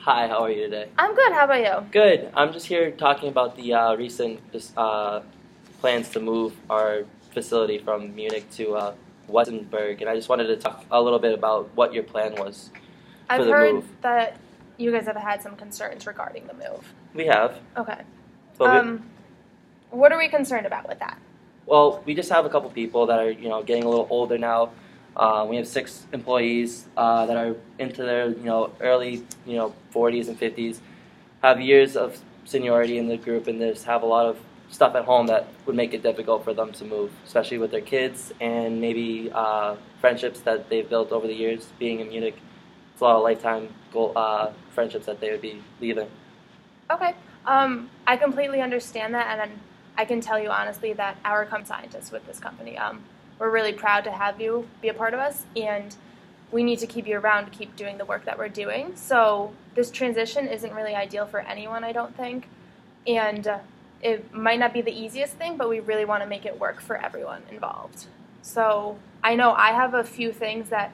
Hi, how are you today? I'm good. How about you? Good. I'm just here talking about the recent plans to move our facility from Munich to Wassenberg, and I just wanted to talk a little bit about what your plan was for I've the heard move. that you guys have had some concerns regarding the move. We have, Okay. but What are we concerned about with that? we just have a couple people that are getting a little older now. We have 6 employees that are into their early 40s and 50s, have years of seniority in the group, and just have a lot of stuff at home that would make it difficult for them to move, especially with their kids and maybe friendships that they've built over the years being in Munich. It's a lot of lifetime friendships that they would be leaving. Okay. I completely understand that, and I can tell you honestly that our scientists with this company, we're really proud to have you be a part of us, and we need to keep you around to keep doing the work that we're doing. So this transition isn't really ideal for anyone, I don't think, and it might not be the easiest thing, but we really want to make it work for everyone involved. So I know I have a few things that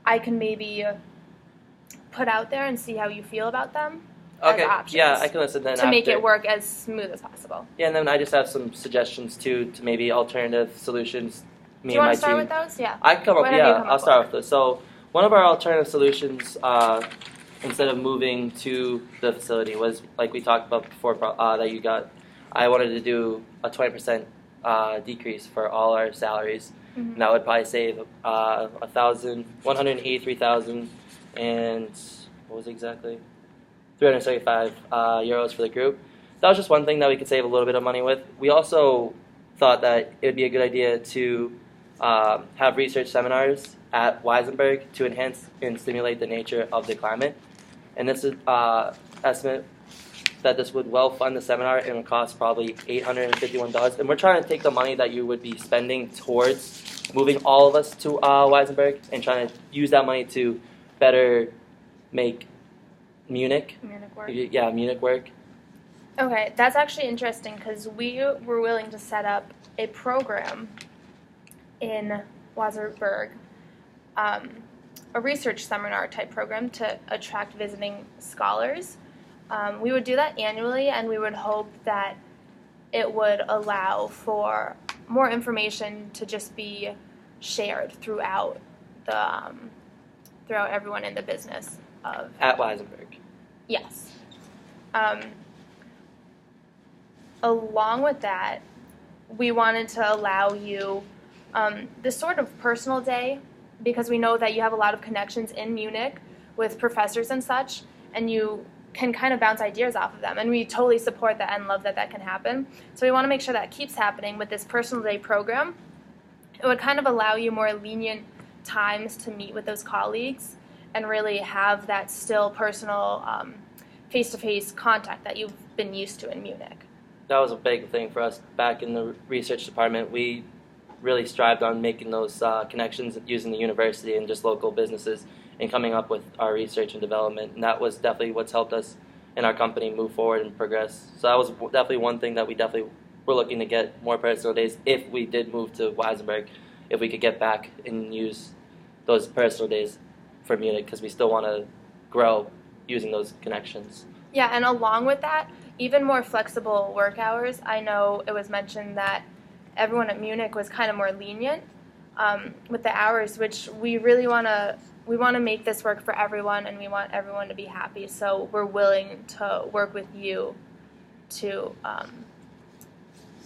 I can maybe put out there and see how you feel about them Okay, as options. yeah, I can listen then to make after. it work as smooth as possible. Yeah, and then I just have some suggestions too to maybe alternative solutions. Do you want to start with those? Yeah. I can come up. What have you Yeah, come I'll up start with this. So one of our alternative solutions, instead of moving to the facility, was like we talked about before that you got. I wanted to do a 20% decrease for all our salaries, Mhm. and that would probably save 183,000, and what was it exactly? 375 euros for the group. That was just one thing that we could save a little bit of money with. We also thought that it would be a good idea to have research seminars at Weisenberg to enhance and stimulate the nature of the climate. And this is estimate that this would well fund the seminar and would cost probably $851. And we're trying to take the money that you would be spending towards moving all of us to Weisenberg and trying to use that money to better make Munich work. Yeah, Munich work. Okay, that's actually interesting because we were willing to set up a program in Wasserburg, a research seminar type program to attract visiting scholars. We would do that annually, and we would hope that it would allow for more information to just be shared throughout throughout everyone in the business of At Weisenberg. Yes. Along with that, we wanted to allow you this sort of personal day, because we know that you have a lot of connections in Munich with professors and such, and you can kind of bounce ideas off of them. And we totally support that and love that that can happen. So we want to make sure that keeps happening with this personal day program. It would kind of allow you more lenient times to meet with those colleagues and really have that still personal face-to-face contact that you've been used to in Munich. That was a big thing for us back in the research department. We really strived on making those connections using the university and just local businesses and coming up with our research and development. And that was definitely what's helped us in our company move forward and progress. So that was definitely one thing that we definitely were looking to get more personal days if we did move to Weisenberg, if we could get back and use those personal days for Munich, because we still want to grow using those connections. Yeah, and along with that, even more flexible work hours. I know it was mentioned that everyone at Munich was kind of more lenient with the hours, which we really want to make this work for everyone, and we want everyone to be happy. So we're willing to work with you to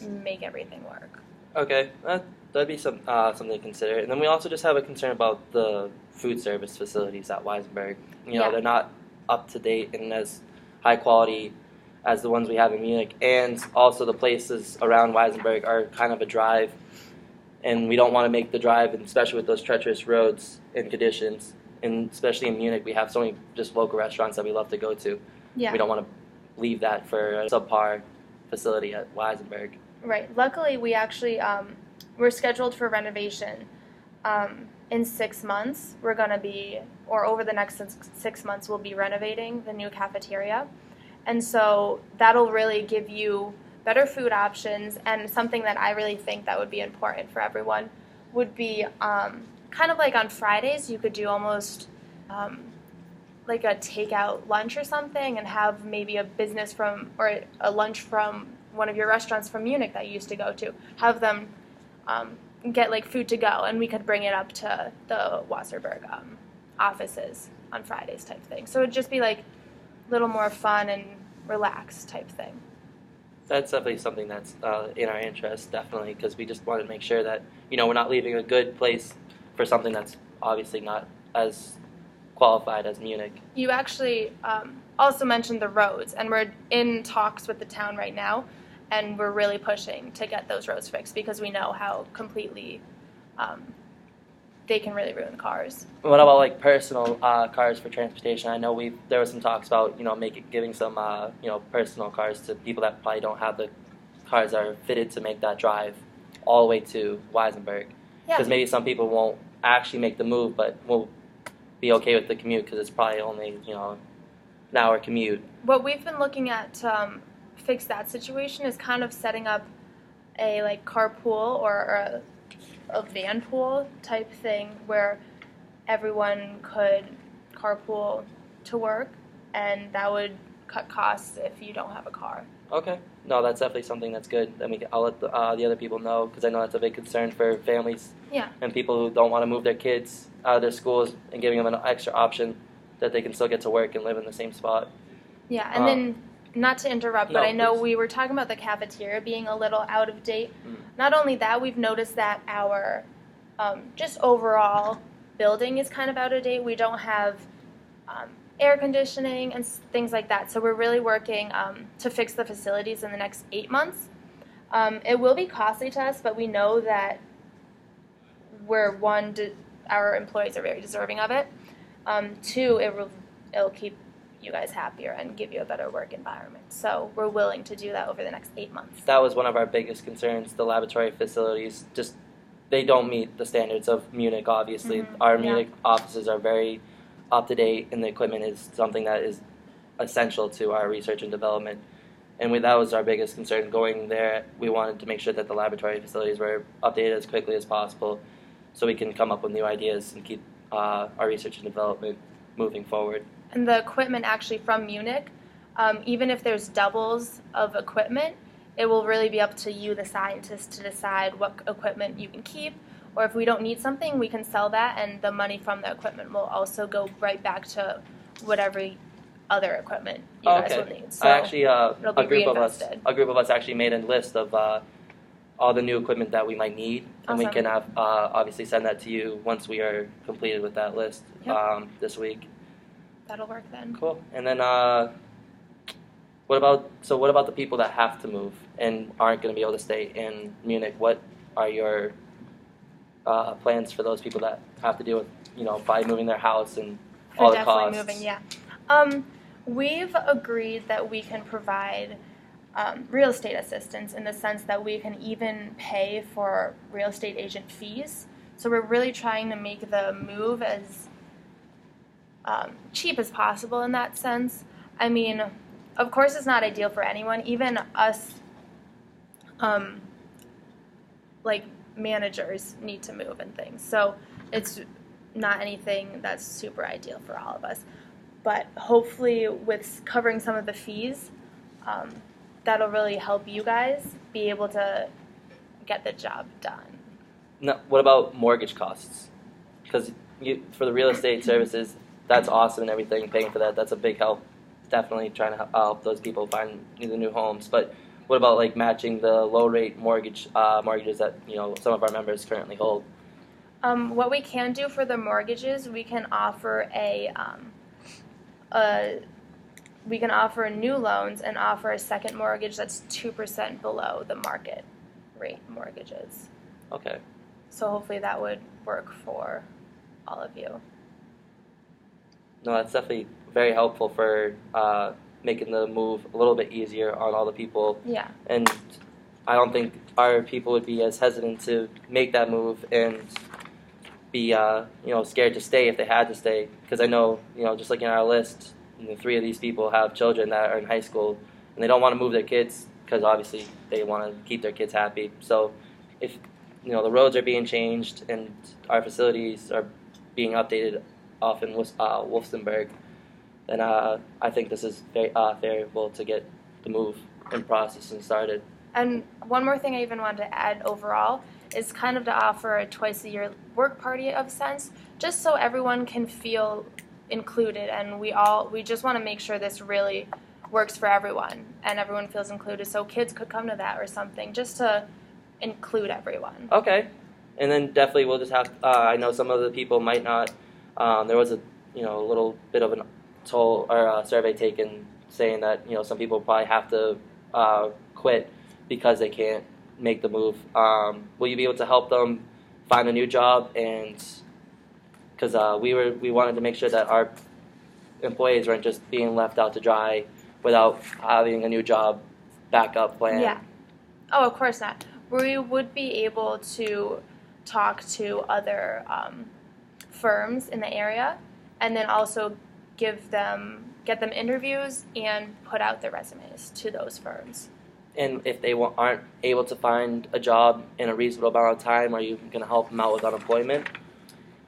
make everything work. Okay, that'd be something to consider. And then we also just have a concern about the food service facilities at Weisenberg. They're not up to date and as high quality as the ones we have in Munich, and also the places around Weisenberg are kind of a drive, and we don't want to make the drive, and especially with those treacherous roads and conditions, and especially in Munich, we have so many just local restaurants that we love to go to. Yeah. We don't want to leave that for a subpar facility at Weisenberg. Right. Luckily, we actually we're scheduled for renovation in 6 months. We're going to be, or over the next 6 months, we'll be renovating the new cafeteria. And so that'll really give you better food options, and something that I really think that would be important for everyone would be kind of like on Fridays, you could do almost like a takeout lunch or something, and have maybe a business from or a lunch from one of your restaurants from Munich that you used to go to. Have them get like food to go, and we could bring it up to the Wasserberg offices on Fridays type thing. So it'd just be like a little more fun and relaxed type thing. That's definitely something that's in our interest, definitely, because we just want to make sure that, we're not leaving a good place for something that's obviously not as qualified as Munich. You actually also mentioned the roads, and we're in talks with the town right now, and we're really pushing to get those roads fixed because we know how completely they can really ruin cars. What about like personal cars for transportation? I know there was some talks about giving some personal cars to people that probably don't have the cars that are fitted to make that drive all the way to Weisenberg. Yeah. Because maybe some people won't actually make the move, but will be okay with the commute because it's probably only an hour commute. What we've been looking at to fix that situation is kind of setting up a like carpool or a van pool type thing where everyone could carpool to work, and that would cut costs if you don't have a car. Okay. No, that's definitely something that's good. I'll let the other people know, because I know that's a big concern for families and people who don't want to move their kids out of their schools, and giving them an extra option that they can still get to work and live in the same spot. Yeah, and then, not to interrupt, but I know please. we were talking about the cafeteria being a little out of date. Not only that, we've noticed that our just overall building is kind of out of date. We don't have air conditioning and things like that. So we're really working to fix the facilities in the next 8 months. It will be costly to us, but we know that our employees are very deserving of it. Two, it'll keep you guys happier and give you a better work environment. So we're willing to do that over the next 8 months. That was one of our biggest concerns. The laboratory facilities, they don't meet the standards of Munich, obviously. Our Munich offices are very up-to-date, and the equipment is something that is essential to our research and development. And that was our biggest concern going there. We wanted to make sure that the laboratory facilities were updated as quickly as possible so we can come up with new ideas and keep our research and development moving forward. And the equipment actually from Munich, even if there's doubles of equipment, it will really be up to you, the scientist, to decide what equipment you can keep. Or if we don't need something, we can sell that, and the money from the equipment will also go right back to whatever other equipment you guys will need. So I actually, it'll be a group reinvested. of us actually made a list of all the new equipment that we might need, and we can obviously send that to you once we are completed with that list this week. That'll work then. Cool. And then what about the people that have to move and aren't going to be able to stay in Munich? What are your plans for those people that have to deal with, by moving their house and all the costs? Moving, yeah. We've agreed that we can provide real estate assistance in the sense that we can even pay for real estate agent fees. So we're really trying to make the move as cheap as possible in that sense. I mean, of course it's not ideal for anyone, even us, like managers need to move and things. So it's not anything that's super ideal for all of us. But hopefully with covering some of the fees, that'll really help you guys be able to get the job done. Now, what about mortgage costs? Because for the real estate services, that's awesome and everything, paying for that, that's a big help. Definitely trying to help those people find the new homes. But what about like matching the low rate mortgages that some of our members currently hold? What we can do for the mortgages, we can offer new loans and offer a second mortgage that's 2% below the market rate mortgages. Okay. So hopefully that would work for all of you. No, that's definitely very helpful for making the move a little bit easier on all the people. Yeah. And I don't think our people would be as hesitant to make that move and be scared to stay if they had to stay. Because I know, just looking at our list, 3 of these people have children that are in high school, and they don't want to move their kids because obviously they want to keep their kids happy. So if the roads are being changed and our facilities are being updated off in Wolfsenberg, then I think this is very favorable to get the move in process and started. And one more thing I even wanted to add overall is kind of to offer a twice-a-year work party of sense, just so everyone can feel included, and we just want to make sure this really works for everyone and everyone feels included. So kids could come to that or something, just to include everyone. Okay, and then definitely we'll just have. I know some of the people might not. There was a little bit of an toll or survey taken saying that some people probably have to quit because they can't make the move. Will you be able to help them find a new job? And because we wanted to make sure that our employees weren't just being left out to dry without having a new job backup plan. Yeah. Oh, of course not. We would be able to talk to other firms in the area, and then also get them interviews and put out their resumes to those firms. And if they aren't able to find a job in a reasonable amount of time, are you going to help them out with unemployment?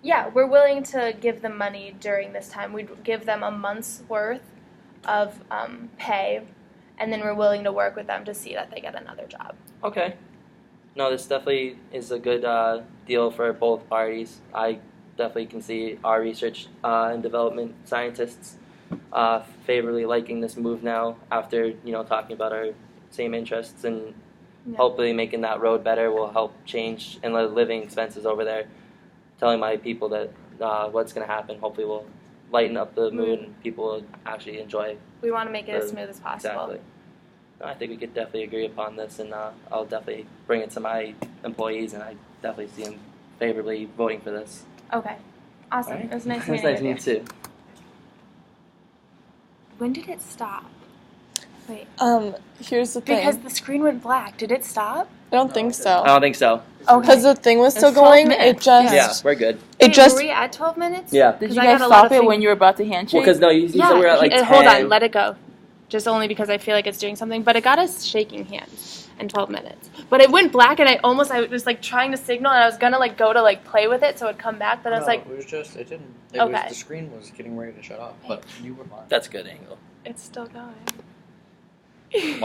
Yeah, we're willing to give them money during this time. We'd give them a month's worth of pay, and then we're willing to work with them to see that they get another job. Okay. No, this definitely is a good deal for both parties. I definitely can see our research and development scientists favorably liking this move now after talking about our same interests, and hopefully making that road better will help change and the living expenses over there. Telling my people that what's going to happen hopefully will lighten up the mood and people will actually enjoy. We want to make it as smooth as possible. Exactly. No, I think we could definitely agree upon this, and I'll definitely bring it to my employees, and I definitely see them favorably voting for this. Okay. Awesome. Right. It was nice It was meeting nice you. meeting you too. When did it stop? Wait. Here's the thing. Because the screen went black. Did it stop? I don't think so. I don't think so. Okay. Because the thing was still It's 12 going. minutes. It just. Yeah, we're good. It Wait, just. were we at 12 minutes? Yeah. Did 'Cause you I guys got a lot stop of it things- when you were about to handshake? Well, because no, you Yeah, said we were at like 10. hold on, let it go. Just only because I feel like it's doing something. But it got us shaking hands in 12 minutes. But it went black, and I was like trying to signal, and I was gonna like go to like play with it so it'd come back. But I was like, it was just, it didn't, Okay. the screen was getting ready to shut off, but you were fine. That's a good angle. it's still going. Why is it